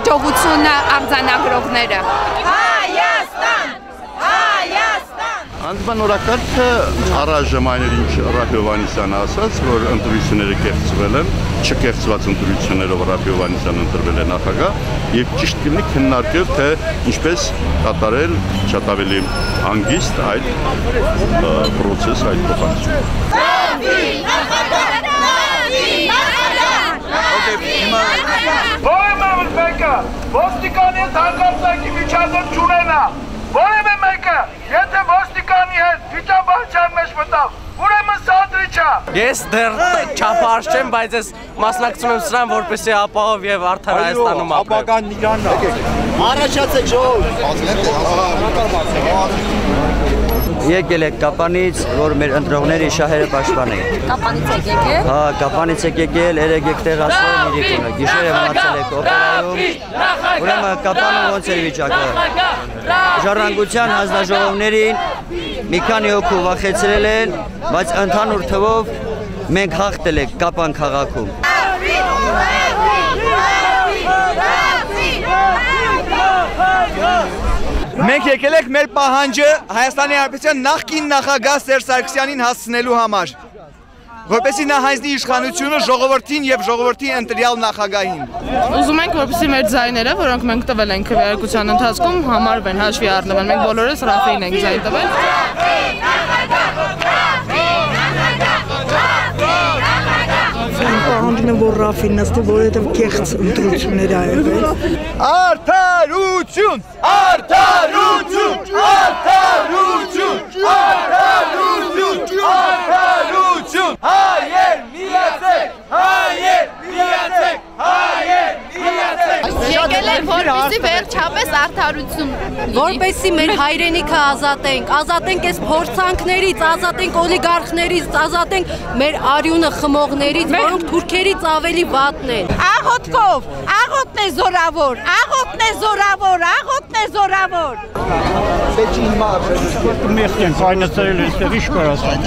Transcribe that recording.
հաջողությունը արձանագրողները։ Անձնանորակարգը առայժմայր ինչ Ռաֆ Հովհաննիսյանը ասաց, որ ընտրությունները կեղծվել են, չկեղծված ընտրություններով Ռաֆ Հովհաննիսյանը ընտրվել է նախագահ, եւ ճիշտ կլինի քննարկել, թե ինչպես կատարել շատ ավելի հանգիստ այդ process, այդ փոխանցումը։ Որևէ մեկը ոստիկանի հետ հանգարցակի միջադեպ չունենա, որևէ մեկը, եթե ոստիկանի հետ վիճաբանության մեջ մտավ, ուրեմն սադրիչ է։ Ես դեռ չափահաս չեմ, բայց ես մասնակցում եմ սրան, որպեսզի ապահով եւ արդար Հայաստանում ապրեմ։ Ապական Իրանն է։ Առաջացեք ժողով։ Եկել եք Կապանից, որ մեր ընտրողների շահերը պաշտպանեն։ Կապանից եք եկել։ Հա, Կապանից եք եկել, երեք եք տեղացել իրիկունը, գիշերը մնացել եք օպերայում, ուրեմն Կապանը ոնց էր վիճակը։ Ժառանգության հանձնաժողովներին մի քանի հոգու վախեցրել են, բայց ընդհանուր թվով մենք հաղթել ենք Կապան քաղաքում։ Մենք եկել ենք մեր պահանջը Հայաստանի Հանրապետության նախկին նախագահ Սերժ Սարգսյանին հասցնելու համար, որպեսզի նա հայտնի իշխանությունը ժողովրդին եւ ժողովրդի ընտրյալ նախագահին։ Ուզում ենք, որպեսզի մեր ձայները, որոնք մենք տվել ենք քվեարկության ընթացքում, համարվեն, հաշվի առնվեն։ Մենք բոլորս Ռաֆին ենք ձայն տվել։ Պահանջում եմ, որ Ռաֆին նստի, որովհետև կեղծ ընտրություններ ա եղել։ Արդարություն! Արդարություն! Արդարություն! Արդարություն! Արդարություն! Հայեր միացեք! Հայեր միացեք! Հայեր միացեք! Եկել են, որպեսզի վերջապես արդարություն, որպեսզի մեր հայրենիքը ազատենք այս փորձանքներից, ազատենք օլիգարխներից, ազատենք մեր արյունը խմողներից, որոնք թուրքերից ավելի վատն են։ Աղոթքով, աղոթն է զորավոր, աղոթն է զորավոր, աղոթն է զորավոր։ Մեխտեն կայնացրել էստեղ, ինչ կար ասել։